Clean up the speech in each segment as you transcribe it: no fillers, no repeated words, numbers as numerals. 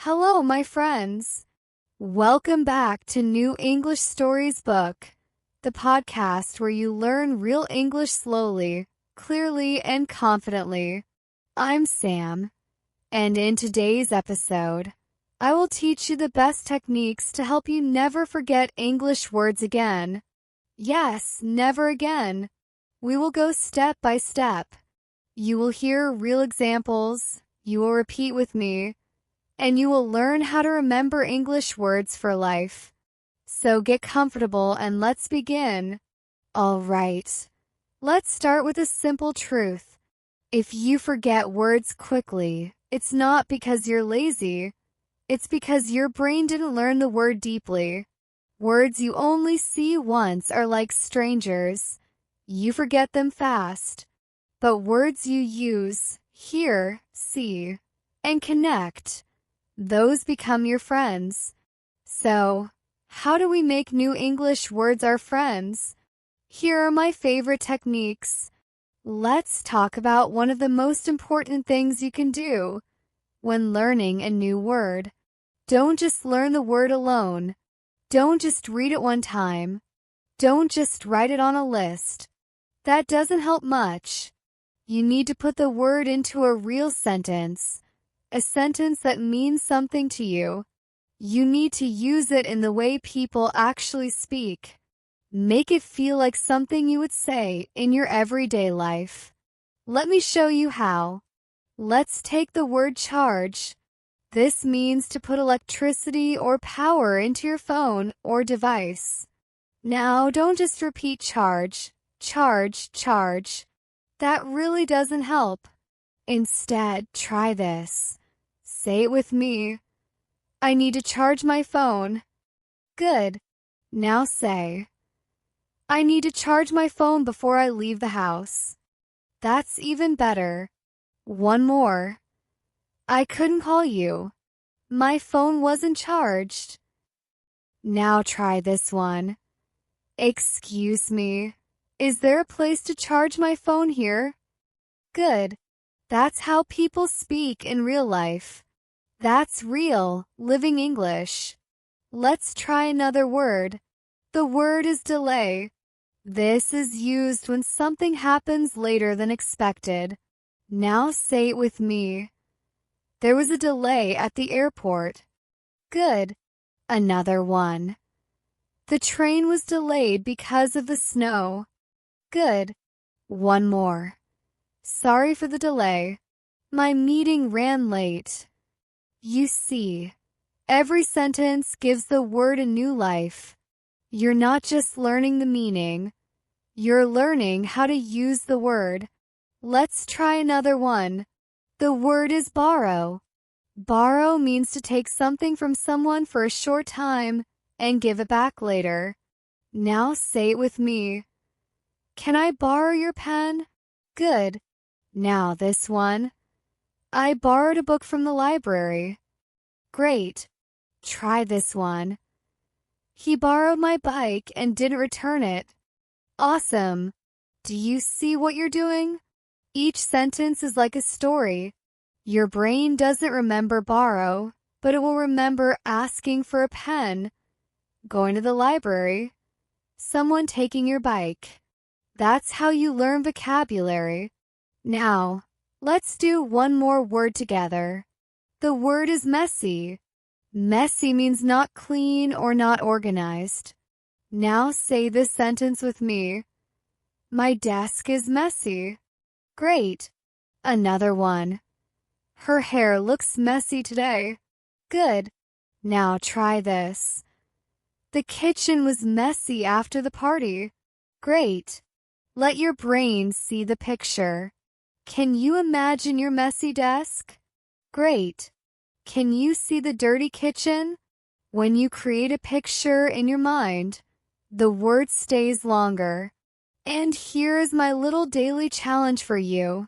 Hello, my friends. Welcome back to New English Stories Book, the podcast where you learn real English slowly, clearly, and confidently. I'm Sam, and in today's episode, I will teach you the best techniques to help you never forget English words again. Yes, never again. We will go step by step. You will hear real examples, you will repeat with me, and you will learn how to remember English words for life. So get comfortable and let's begin. All right, let's start with a simple truth. If you forget words quickly, it's not because you're lazy. It's because your brain didn't learn the word deeply. Words you only see once are like strangers. You forget them fast. But words you use, hear, see, and connect, those become your friends. So, how do we make new English words our friends? Here are my favorite techniques. Let's talk about one of the most important things you can do when learning a new word. Don't just learn the word alone. Don't just read it one time. Don't just write it on a list. That doesn't help much. You need to put the word into a real sentence. A sentence that means something to you. You need to use it in the way people actually speak. Make it feel like something you would say in your everyday life. Let me show you how. Let's take the word charge. This means to put electricity or power into your phone or device. Now, don't just repeat charge, charge, charge. That really doesn't help. Instead, try this. Say it with me. I need to charge my phone. Good. Now say, I need to charge my phone before I leave the house. That's even better. One more. I couldn't call you. My phone wasn't charged. Now try this one. Excuse me. Is there a place to charge my phone here? Good. That's how people speak in real life. That's real, living English. Let's try another word. The word is delay. This is used when something happens later than expected. Now say it with me. There was a delay at the airport. Good. Another one. The train was delayed because of the snow. Good. One more. Sorry for the delay. My meeting ran late. You see, every sentence gives the word a new life. You're not just learning the meaning. You're learning how to use the word. Let's try another one. The word is borrow. Borrow means to take something from someone for a short time and give it back later. Now say it with me. Can I borrow your pen? Good. Now this one. I borrowed a book from the library. Great. Try this one. He borrowed my bike and didn't return it. Awesome. Do you see what you're doing? Each sentence is like a story. Your brain doesn't remember borrow, but it will remember asking for a pen, going to the library, someone taking your bike. That's how you learn vocabulary. Now, let's do one more word together. The word is messy. Messy means not clean or not organized. Now say this sentence with me. My desk is messy. Great. Another one. Her hair looks messy today. Good. Now try this. The kitchen was messy after the party. Great. Let your brain see the picture. Can you imagine your messy desk? Great. Can you see the dirty kitchen? When you create a picture in your mind, the word stays longer. And here is my little daily challenge for you.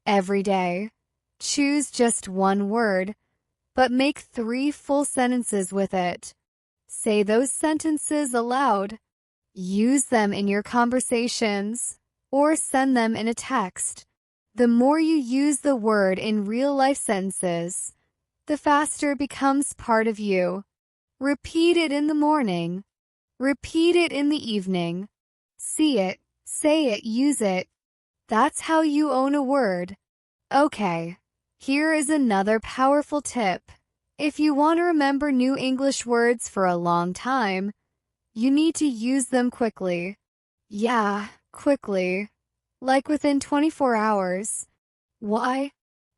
Every day, choose just one word, but make 3 full sentences with it. Say those sentences aloud. Use them in your conversations or send them in a text. The more you use the word in real-life sentences, the faster it becomes part of you. Repeat it in the morning. Repeat it in the evening. See it, say it, use it. That's how you own a word. Okay, here is another powerful tip. If you want to remember new English words for a long time, you need to use them quickly. Yeah, quickly. Like within 24 hours. Why?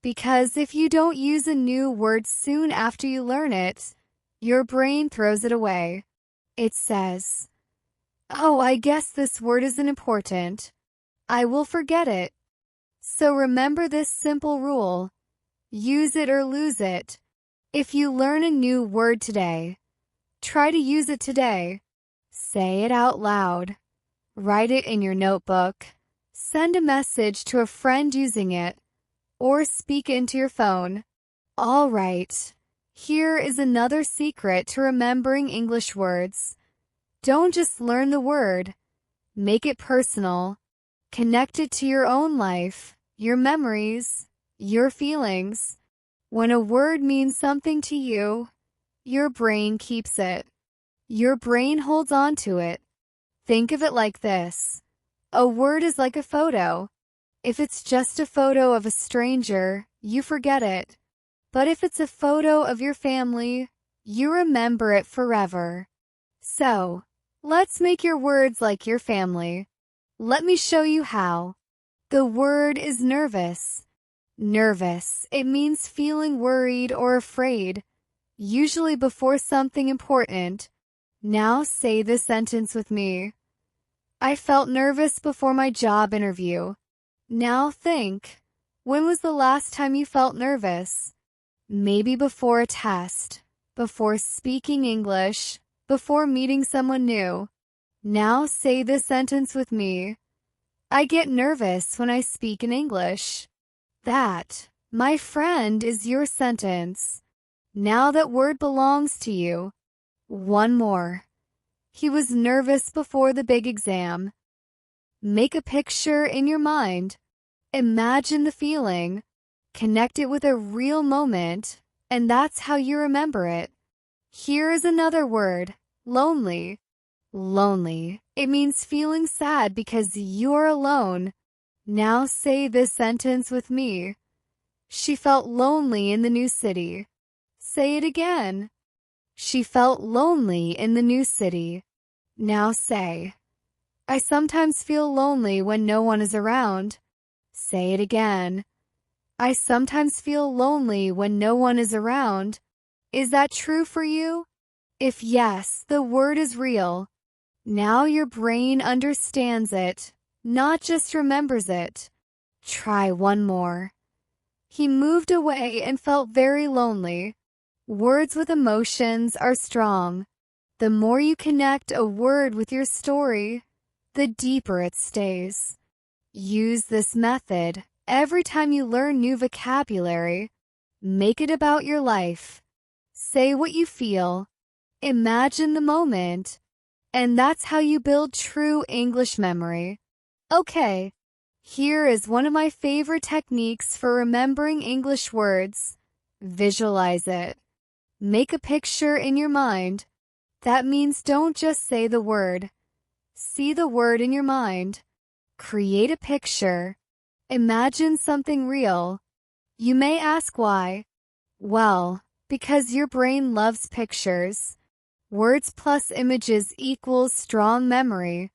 Because if you don't use a new word soon after you learn it, your brain throws it away. It says, "Oh, I guess this word isn't important. I will forget it." So remember this simple rule. Use it or lose it. If you learn a new word today, try to use it today. Say it out loud. Write it in your notebook. Send a message to a friend using it, or speak into your phone. All right, here is another secret to remembering English words. Don't just learn the word. Make it personal. Connect it to your own life, your memories, your feelings. When a word means something to you, your brain keeps it. Your brain holds on to it. Think of it like this. A word is like a photo. If it's just a photo of a stranger, you forget it. But if it's a photo of your family, you remember it forever. So, let's make your words like your family. Let me show you how. The word is nervous. Nervous. It means feeling worried or afraid, usually before something important. Now say this sentence with me. I felt nervous before my job interview. Now think, when was the last time you felt nervous? Maybe before a test, before speaking English, before meeting someone new. Now say this sentence with me. I get nervous when I speak in English. That, my friend, is your sentence. Now that word belongs to you. One more. He was nervous before the big exam. Make a picture in your mind. Imagine the feeling. Connect it with a real moment, and that's how you remember it. Here is another word, lonely. Lonely. It means feeling sad because you're alone. Now say this sentence with me. She felt lonely in the new city. Say it again. She felt lonely in the new city. Now say, I sometimes feel lonely when no one is around. Say it again. I sometimes feel lonely when no one is around. Is that true for you? If yes, the word is real. Now your brain understands it, not just remembers it. Try one more. He moved away and felt very lonely. Words with emotions are strong. The more you connect a word with your story, the deeper it stays. Use this method every time you learn new vocabulary. Make it about your life. Say what you feel. Imagine the moment. And that's how you build true English memory. Okay, here is one of my favorite techniques for remembering English words. Visualize it. Make a picture in your mind. That means don't just say the word. See the word in your mind. Create a picture. Imagine something real. You may ask why. Well, because your brain loves pictures. Words plus images equals strong memory.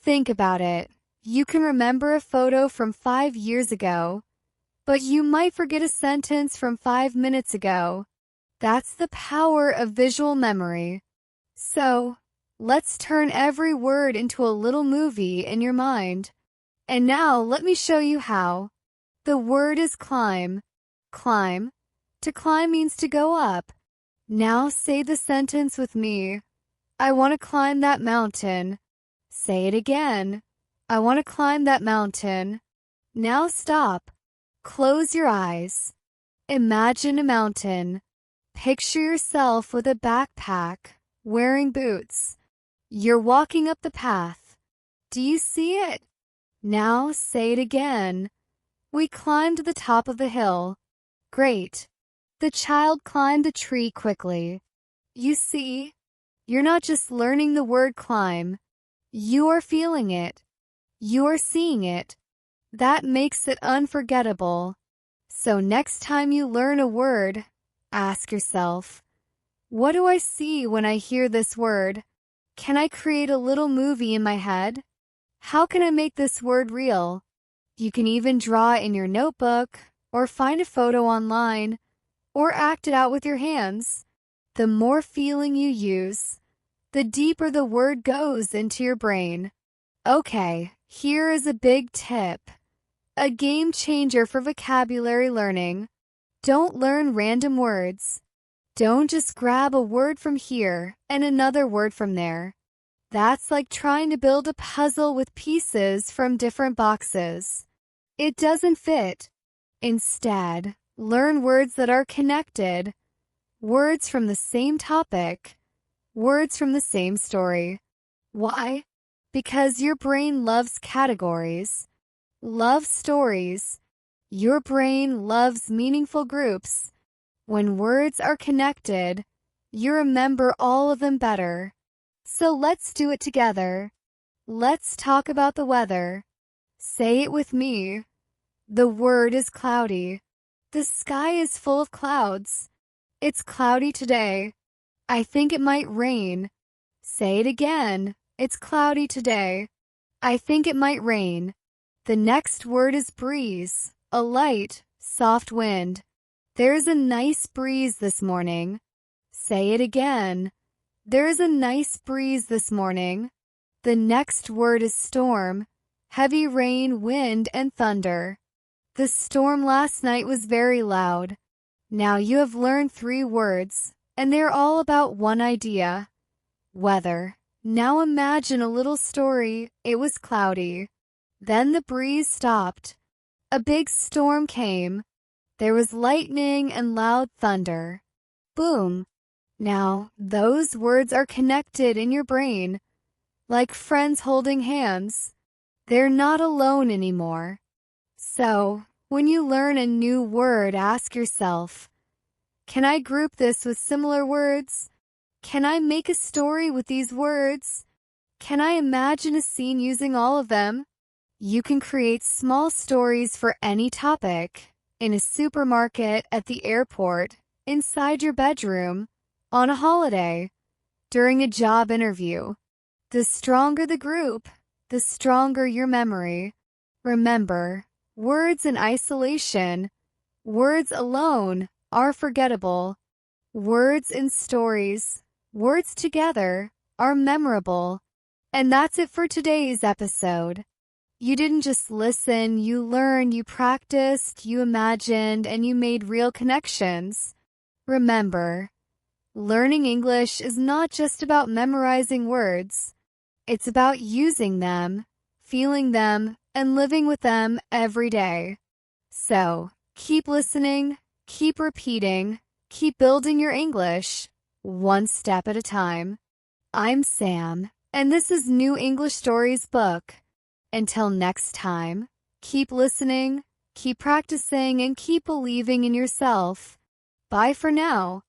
Think about it. You can remember a photo from 5 years ago, but you might forget a sentence from 5 minutes ago. That's the power of visual memory. So, let's turn every word into a little movie in your mind. And now let me show you how. The word is climb. Climb. To climb means to go up. Now say the sentence with me. I want to climb that mountain. Say it again. I want to climb that mountain. Now stop. Close your eyes. Imagine a mountain. Picture yourself with a backpack, wearing boots. You're walking up the path. Do you see it? Now say it again. We climbed to the top of the hill. Great. The child climbed the tree quickly. You see, you're not just learning the word climb. You are feeling it. You are seeing it. That makes it unforgettable. So next time you learn a word, ask yourself, what do I see when I hear this word? Can I create a little movie in my head? How can I make this word real? You can even draw it in your notebook, or find a photo online, or act it out with your hands. The more feeling you use, the deeper the word goes into your brain. Okay, here is a big tip. A game changer for vocabulary learning. Don't learn random words. Don't just grab a word from here and another word from there. That's like trying to build a puzzle with pieces from different boxes. It doesn't fit. Instead, learn words that are connected, words from the same topic, words from the same story. Why? Because your brain loves categories, loves stories. Your brain loves meaningful groups. When words are connected, you remember all of them better. So let's do it together. Let's talk about the weather. Say it with me. The word is cloudy. The sky is full of clouds. It's cloudy today. I think it might rain. Say it again. It's cloudy today. I think it might rain. The next word is breeze, a light, soft wind. There's a nice breeze this morning. Say it again. There's a nice breeze this morning. The next word is storm, heavy rain, wind, and thunder. The storm last night was very loud. Now you have learned 3 words, and they're all about one idea: weather. Now imagine a little story. It was cloudy. Then the breeze stopped. A big storm came. There was lightning and loud thunder. Boom. Now, those words are connected in your brain, like friends holding hands. They're not alone anymore. So, when you learn a new word, ask yourself, can I group this with similar words? Can I make a story with these words? Can I imagine a scene using all of them? You can create small stories for any topic, in a supermarket, at the airport, inside your bedroom, on a holiday, during a job interview. The stronger the group, the stronger your memory. Remember, words in isolation, words alone, are forgettable. Words in stories, words together, are memorable. And that's it for today's episode. You didn't just listen, you learned, you practiced, you imagined, and you made real connections. Remember, learning English is not just about memorizing words. It's about using them, feeling them, and living with them every day. So, keep listening, keep repeating, keep building your English, one step at a time. I'm Sam, and this is New English Stories book. Until next time, keep listening, keep practicing, and keep believing in yourself. Bye for now.